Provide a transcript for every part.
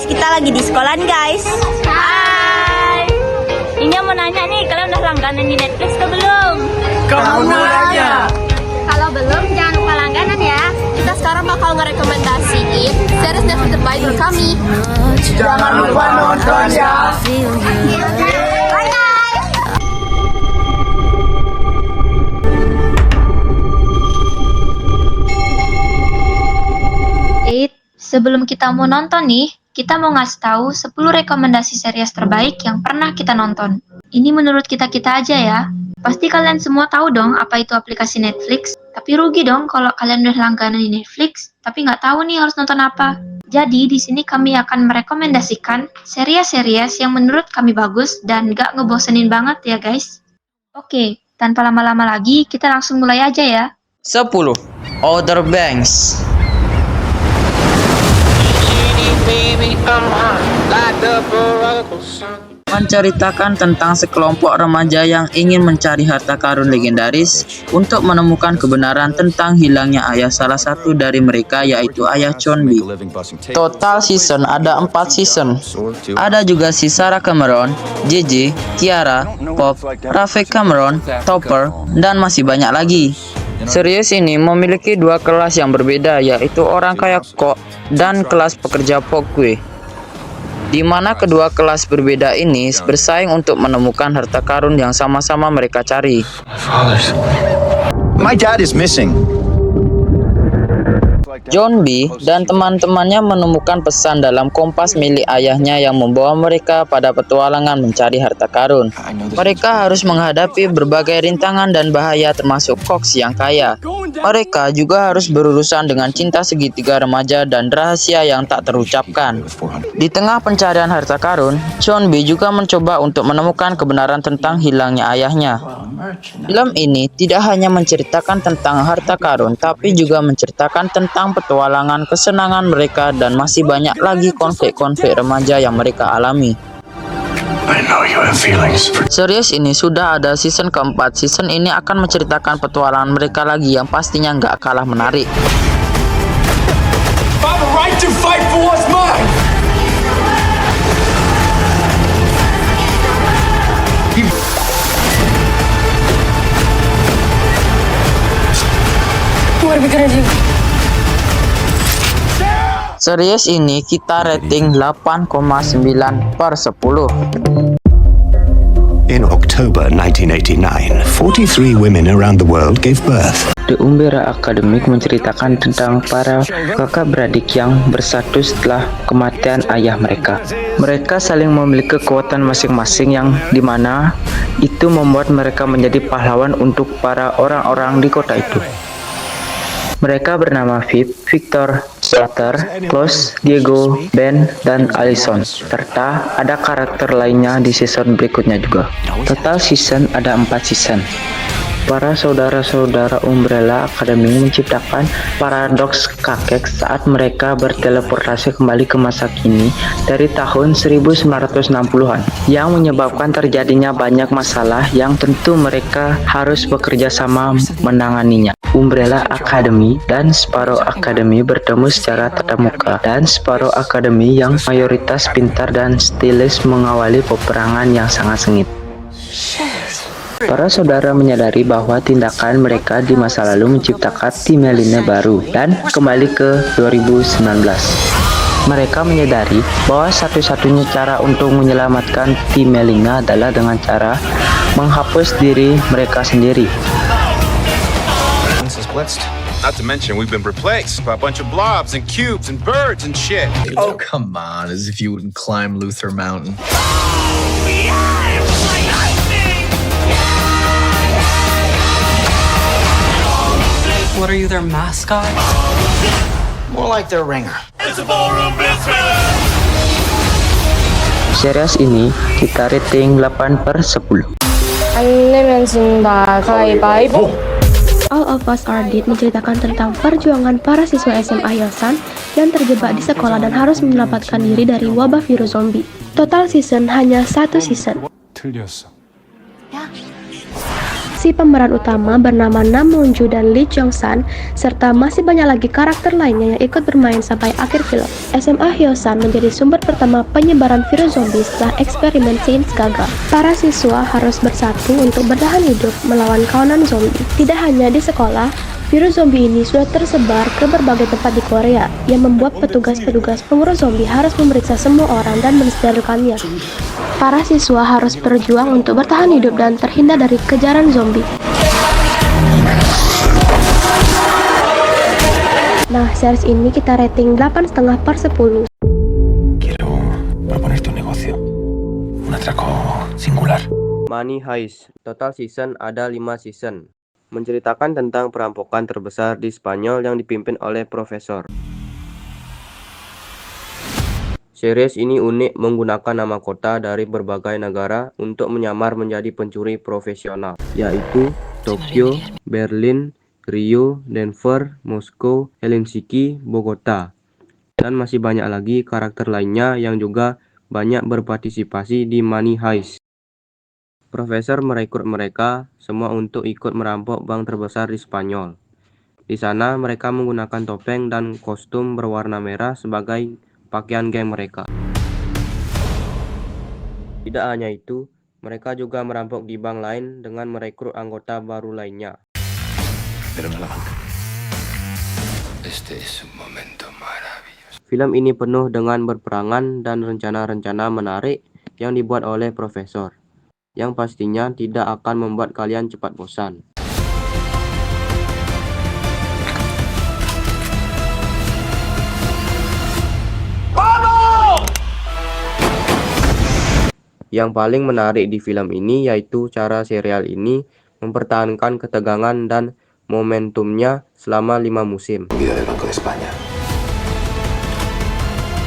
guys, kita lagi di sekolahan guys. Hai. Ini mau nanya nih, kalian udah langganan di Netflix atau belum? Kamu nanya. Kalau belum, jangan lupa langganan ya. Kita sekarang bakal ngerekomendasiin series Netflix terbaik menurut kami. Jangan lupa nonton ya. Bye guys. Sebelum kita mau nonton nih, kita mau ngasih tahu 10 rekomendasi series terbaik yang pernah kita nonton. Ini menurut kita-kita aja ya. Pasti kalian semua tahu dong apa itu aplikasi Netflix. Tapi rugi dong kalau kalian udah langganan di Netflix, tapi nggak tahu nih harus nonton apa. Jadi di sini kami akan merekomendasikan series-series yang menurut kami bagus dan nggak ngebosenin banget ya guys. Oke, tanpa lama-lama lagi, kita langsung mulai aja ya. 10. Outer Banks. Menceritakan tentang sekelompok remaja yang ingin mencari harta karun legendaris untuk menemukan kebenaran tentang hilangnya ayah salah satu dari mereka, yaitu ayah Chonbi. Total season ada 4 season. Ada juga si Sarah Cameron, JJ, Tiara, Pop, Rafe Cameron, Topper, dan masih banyak lagi. Series ini memiliki 2 kelas yang berbeda, yaitu orang kaya Kok dan kelas pekerja Pokwe, di mana kedua kelas berbeda ini bersaing untuk menemukan harta karun yang sama-sama mereka cari. My dad is missing. Chonbi dan teman-temannya menemukan pesan dalam kompas milik ayahnya yang membawa mereka pada petualangan mencari harta karun. Mereka harus menghadapi berbagai rintangan dan bahaya, termasuk Cox yang kaya. Mereka juga harus berurusan dengan cinta segitiga remaja dan rahasia yang tak terucapkan. Di tengah pencarian harta karun, Chonbi juga mencoba untuk menemukan kebenaran tentang hilangnya ayahnya. Film ini tidak hanya menceritakan tentang harta karun, tapi juga menceritakan tentang petualangan, kesenangan mereka, dan masih banyak lagi konflik-konflik remaja yang mereka alami. Series ini sudah ada season keempat. Season ini akan menceritakan petualangan mereka lagi yang pastinya nggak kalah menarik. Series ini kita rating 8,9/10. In October 1989, 43 women around the world gave birth. The Umbrella Academy menceritakan tentang para kakak beradik yang bersatu setelah kematian ayah mereka. Mereka saling memiliki kekuatan masing-masing yang dimana itu membuat mereka menjadi pahlawan untuk para orang-orang di kota itu. Mereka bernama Viv, Victor, Walter, Klaus, Diego, Ben, dan Allison, serta ada karakter lainnya di season berikutnya juga. Total season ada 4 season. Para saudara-saudara Umbrella Academy menciptakan paradoks kakek saat mereka berteleportasi kembali ke masa kini dari tahun 1960-an yang menyebabkan terjadinya banyak masalah yang tentu mereka harus bekerja sama menanganinya. Umbrella Academy dan Sparrow Academy bertemu secara tatap muka, dan Sparrow Academy yang mayoritas pintar dan stilis mengawali peperangan yang sangat sengit. Para saudara menyadari bahwa tindakan mereka di masa lalu menciptakan tim Melina baru dan kembali ke 2019. Mereka menyadari bahwa satu-satunya cara untuk menyelamatkan tim Melina adalah dengan cara menghapus diri mereka sendiri. Not to mention, we've been replaced by a bunch of blobs and cubes and birds and shit. Oh, come on, as if you wouldn't climb Luther Mountain. What are you, their mascot? More like their ringer. Series ini kita rating 8/10. 안 내면 진다. 가위바위보. All of Us Are Dead menceritakan tentang perjuangan para siswa SMA Hyosan yang terjebak di sekolah dan harus menyelamatkan diri dari wabah virus zombie. Total season hanya 1 season. Si pemeran utama bernama Nam Moon Ju dan Lee Jong San, serta masih banyak lagi karakter lainnya yang ikut bermain sampai akhir film. SMA Hyosan menjadi sumber pertama penyebaran virus zombie setelah eksperimen Saints gagal. Para siswa harus bersatu untuk bertahan hidup melawan kawanan zombie. Tidak hanya di sekolah, virus zombie ini sudah tersebar ke berbagai tempat di Korea, yang membuat petugas-petugas pengurus zombie harus memeriksa semua orang dan mensterilkannya. Para siswa harus berjuang untuk bertahan hidup dan terhindar dari kejaran zombie. Nah, series ini kita rating 8,5/10. Quiero proponerte un negocio. Un atraco singular. Money Heist. Total season ada 5 season. Menceritakan tentang perampokan terbesar di Spanyol yang dipimpin oleh Profesor. Series ini unik menggunakan nama kota dari berbagai negara untuk menyamar menjadi pencuri profesional, yaitu Tokyo, Berlin, Rio, Denver, Moskow, Helsinki, Bogota, dan masih banyak lagi karakter lainnya yang juga banyak berpartisipasi di Money Heist. Profesor merekrut mereka semua untuk ikut merampok bank terbesar di Spanyol. Di sana mereka menggunakan topeng dan kostum berwarna merah sebagai pakaian geng mereka. Tidak hanya itu, mereka juga merampok di bank lain dengan merekrut anggota baru lainnya. Film ini penuh dengan berperangan dan rencana-rencana menarik yang dibuat oleh Profesor, yang pastinya tidak akan membuat kalian cepat bosan. Yang paling menarik di film ini yaitu cara serial ini mempertahankan ketegangan dan momentumnya selama 5 musim. Vida del Banco de España.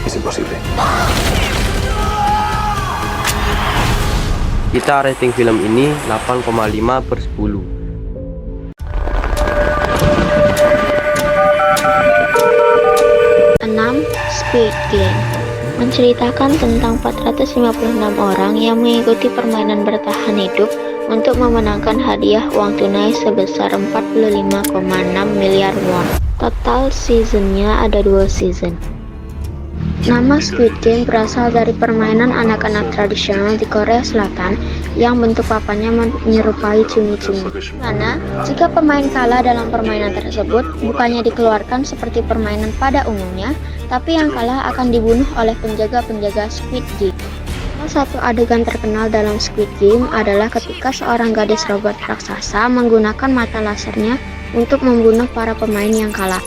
Es imposible. Kita rating film ini 8,5/10. 6. Squid Game menceritakan tentang 456 orang yang mengikuti permainan bertahan hidup untuk memenangkan hadiah uang tunai sebesar 45,6 miliar won. Total seasonnya ada 2 season. Nama Squid Game berasal dari permainan anak-anak tradisional di Korea Selatan yang bentuk papannya menyerupai cumi-cumi. Karena jika pemain kalah dalam permainan tersebut, bukannya dikeluarkan seperti permainan pada umumnya, tapi yang kalah akan dibunuh oleh penjaga-penjaga Squid Game. Salah satu adegan terkenal dalam Squid Game adalah ketika seorang gadis robot raksasa menggunakan mata lasernya untuk membunuh para pemain yang kalah.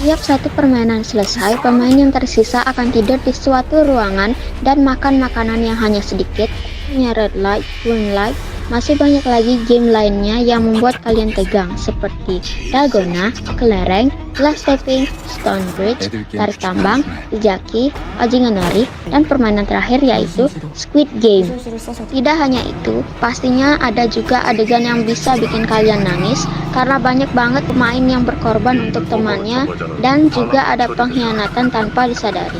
Setiap satu permainan selesai, pemain yang tersisa akan tidur di suatu ruangan dan makan makanan yang hanya sedikit. Hanya red light, green light, masih banyak lagi game lainnya yang membuat kalian tegang seperti dalgona, kelereng, glass stepping, stone bridge, tarik tambang, jaki, bajingan nari, dan permainan terakhir yaitu Squid Game. Tidak hanya itu, pastinya ada juga adegan yang bisa bikin kalian nangis karena banyak banget pemain yang berkorban untuk temannya dan juga ada pengkhianatan tanpa disadari.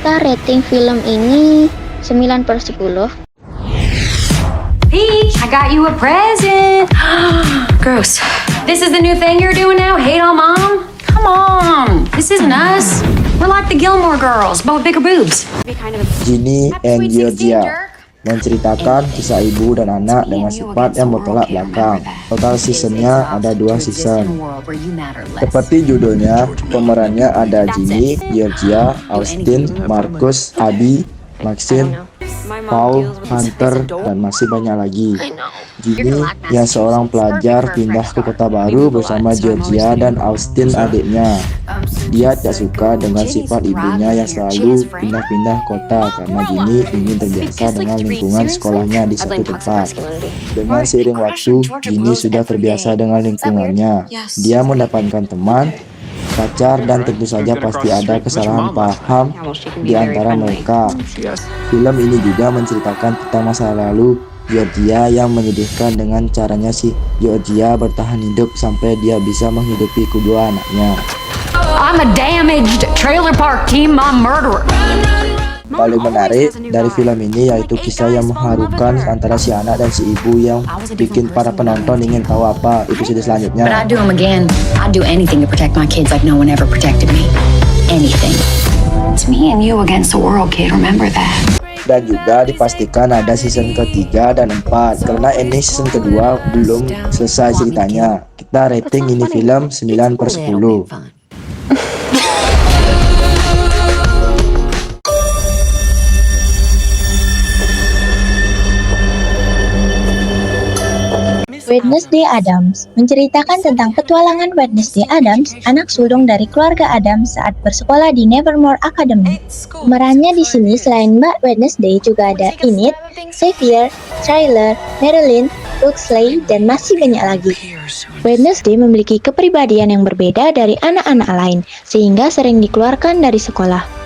Kita rating film ini 9/10. Peach, I got you a present. Gross. This is the new thing you're doing now? Hate on mom? Come on. This isn't us. We're like the Gilmore Girls, but with bigger boobs. Ginny and Georgia menceritakan kisah ibu dan anak dengan sifat yang bertolak belakang. Total seasonnya ada 2 season. Seperti judulnya, pemerannya ada Ginny, Georgia, Austin, Marcus, Abby, Maxine, Paul, Hunter, dan masih banyak lagi. Ginny yang seorang pelajar pindah ke kota baru bersama Georgia dan Austin adiknya. Dia tidak suka dengan sifat ibunya yang selalu pindah-pindah kota karena Ginny ingin terbiasa dengan lingkungan sekolahnya di satu tempat. Dengan seiring waktu, Ginny sudah terbiasa dengan lingkungannya. Dia mendapatkan teman, pacar, dan tentu saja pasti ada kesalahan paham di antara mereka. Film ini juga menceritakan tentang masa lalu Georgia yang menyedihkan dengan caranya si Georgia bertahan hidup sampai dia bisa menghidupi kedua anaknya. I'm a damaged trailer park teen mom murderer. Paling menarik dari film ini yaitu kisah yang mengharukan antara si anak dan si ibu yang bikin para penonton ingin tahu apa episode But selanjutnya. I'd do them again. I'd do anything to protect my kids like no one ever protected me. Anything. It's me and you against the world, kid. Remember that. Dan juga dipastikan ada season ketiga dan 4 karena ini season kedua belum selesai ceritanya. Kita rating ini film 9/10. Wednesday Addams menceritakan tentang petualangan Wednesday Addams, anak sulung dari keluarga Addams saat bersekolah di Nevermore Academy. Pemerannya di sini selain Mbak Wednesday juga ada Enid, Xavier, Tyler, Marilyn, Huxley, dan masih banyak lagi. Wednesday memiliki kepribadian yang berbeda dari anak-anak lain, sehingga sering dikeluarkan dari sekolah.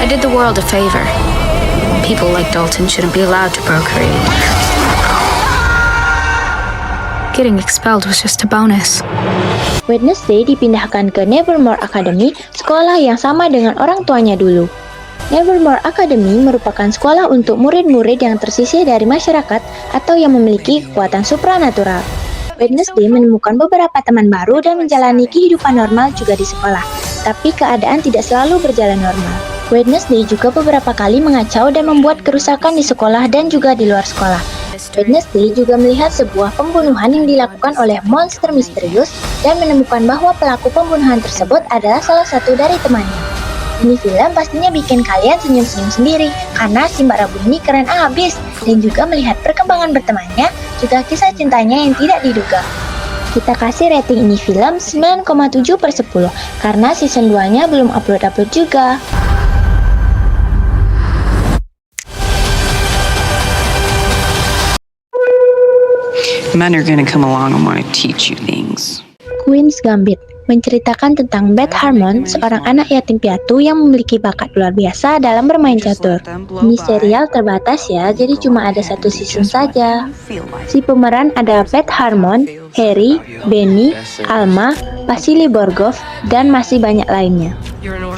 I did the world a favor. People like Dalton shouldn't be allowed to procreate. Getting expelled was just a bonus. Wednesday dipindahkan ke Nevermore Academy, sekolah yang sama dengan orang tuanya dulu. Nevermore Academy merupakan sekolah untuk murid-murid yang tersisih dari masyarakat atau yang memiliki kekuatan supranatural. Wednesday menemukan beberapa teman baru dan menjalani kehidupan normal juga di sekolah, tapi keadaan tidak selalu berjalan normal. Wednesday juga beberapa kali mengacau dan membuat kerusakan di sekolah dan juga di luar sekolah. Wednesday juga melihat sebuah pembunuhan yang dilakukan oleh monster misterius dan menemukan bahwa pelaku pembunuhan tersebut adalah salah satu dari temannya. Ini film pastinya bikin kalian senyum-senyum sendiri karena si Mbak Rabu ini keren abis, dan juga melihat perkembangan bertemannya, juga kisah cintanya yang tidak diduga. Kita kasih rating ini film 9,7/10 karena season 2-nya belum upload juga. Men are gonna come along and want to teach you things. Queen's Gambit menceritakan tentang Beth Harmon, seorang anak yatim piatu yang memiliki bakat luar biasa dalam bermain catur. Ini serial terbatas ya, jadi cuma ada 1 season saja. Si pemeran ada Beth Harmon, Harry, Benny, Alma, Vasily Borgov, dan masih banyak lainnya.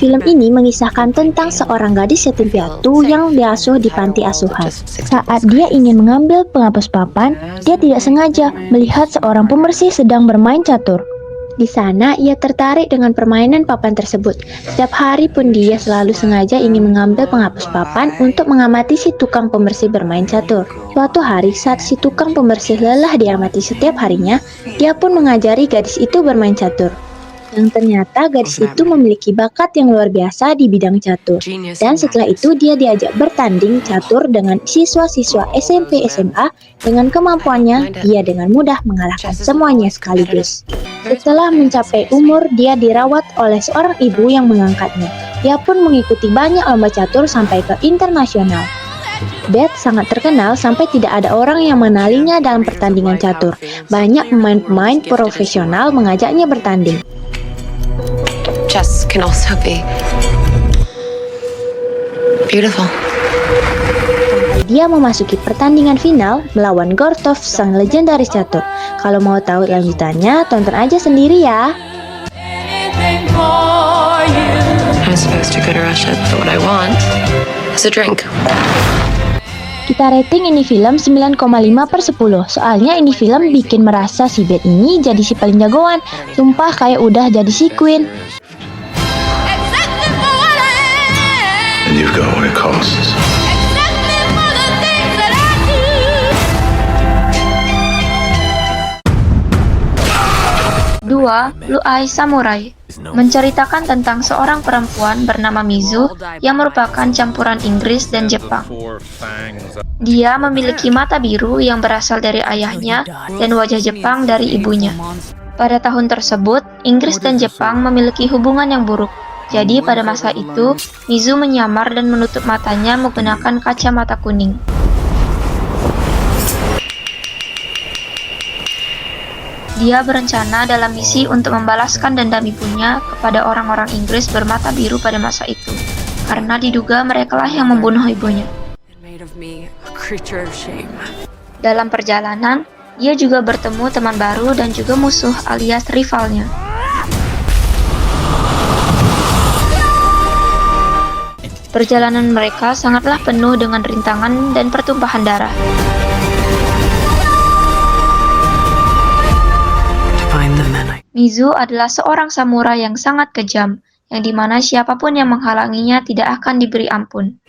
Film ini mengisahkan tentang seorang gadis yatim piatu yang diasuh di panti asuhan. Saat dia ingin mengambil penghapus papan, dia tidak sengaja melihat seorang pembersih sedang bermain catur. Di sana, ia tertarik dengan permainan papan tersebut. Setiap hari pun dia selalu sengaja ingin mengambil penghapus papan untuk mengamati si tukang pembersih bermain catur. Suatu hari, saat si tukang pembersih lelah diamati setiap harinya, dia pun mengajari gadis itu bermain catur. Dan ternyata gadis itu memiliki bakat yang luar biasa di bidang catur. Dan setelah itu dia diajak bertanding catur dengan siswa-siswa SMP SMA. Dengan kemampuannya, dia dengan mudah mengalahkan semuanya sekaligus. Setelah mencapai umur, dia dirawat oleh seorang ibu yang mengangkatnya. Dia pun mengikuti banyak lomba catur sampai ke internasional. Beth sangat terkenal sampai tidak ada orang yang mengenalinya dalam pertandingan catur. Banyak pemain-pemain profesional mengajaknya bertanding. Chess can also be beautiful. Dia memasuki pertandingan final melawan Gortov, sang legendaris catur. Kalau mau tahu lanjutannya, tonton aja sendiri ya. I'm supposed to go to Russia, but what I want is a drink. Kita rating ini film 9,5/10. Soalnya ini film bikin merasa si Beth ini jadi si paling jagoan. Sumpah kayak udah jadi si Queen. And you've got what it costs. Dua, Blue Eye Samurai menceritakan tentang seorang perempuan bernama Mizu yang merupakan campuran Inggris dan Jepang. Dia memiliki mata biru yang berasal dari ayahnya dan wajah Jepang dari ibunya. Pada tahun tersebut, Inggris dan Jepang memiliki hubungan yang buruk. Jadi pada masa itu, Mizu menyamar dan menutup matanya menggunakan kacamata kuning. Dia berencana dalam misi untuk membalaskan dendam ibunya kepada orang-orang Inggris bermata biru pada masa itu, karena diduga merekalah yang membunuh ibunya. Dalam perjalanan, dia juga bertemu teman baru dan juga musuh alias rivalnya. Perjalanan mereka sangatlah penuh dengan rintangan dan pertumpahan darah. Mizu adalah seorang samurai yang sangat kejam, yang dimana siapapun yang menghalanginya tidak akan diberi ampun.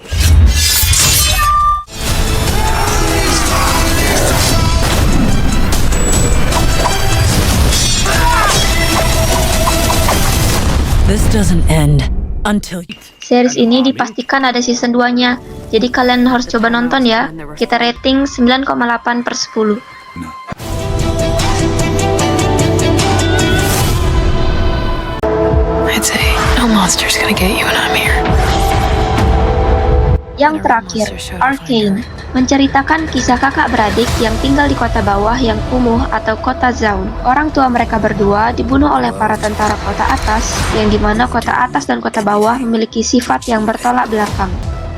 This doesn't end until Series ini dipastikan ada season 2-nya, jadi kalian harus coba nonton ya. Kita rating 9,8/10. I'd say no monster's gonna get you when I'm here. Yang terakhir, Arcane, menceritakan kisah kakak beradik yang tinggal di kota bawah yang kumuh atau kota Zaun. Orang tua mereka berdua dibunuh oleh para tentara kota atas, yang dimana kota atas dan kota bawah memiliki sifat yang bertolak belakang.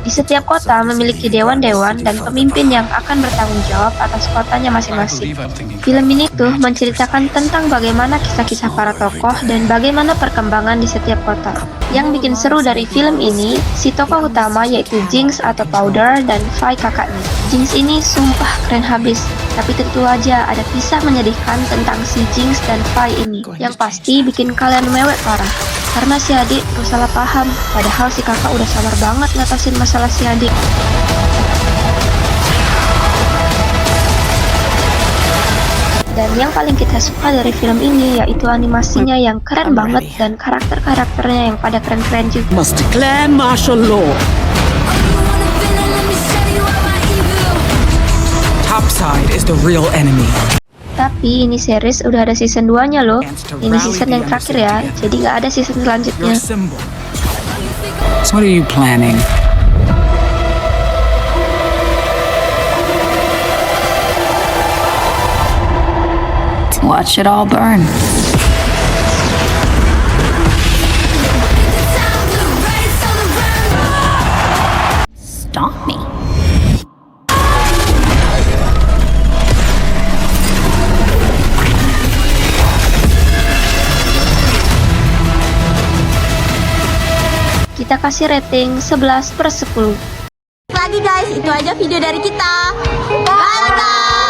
Di setiap kota memiliki dewan-dewan dan pemimpin yang akan bertanggung jawab atas kotanya masing-masing. Film ini tuh menceritakan tentang bagaimana kisah-kisah para tokoh dan bagaimana perkembangan di setiap kota. Yang bikin seru dari film ini, si tokoh utama yaitu Jinx atau Powder dan Vi kakaknya. Jinx ini sumpah keren habis, tapi tentu aja ada kisah menyedihkan tentang si Jinx dan Vi ini, yang pasti bikin kalian mewek parah. Karena si adik terus salah paham, padahal si kakak udah sabar banget ngatasin masalah si adik. Dan yang paling kita suka dari film ini yaitu animasinya yang keren banget dan karakter-karakternya yang pada keren-keren juga. must declare martial law. Topside is the real enemy. Tapi ini series udah ada season 2-nya loh. Ini season yang terakhir ya, jadi gak ada season selanjutnya. So what are you planning? Watch it all burn. Stop me. Kita kasih rating 11/10. Lagi guys, itu aja video dari kita. Bye guys.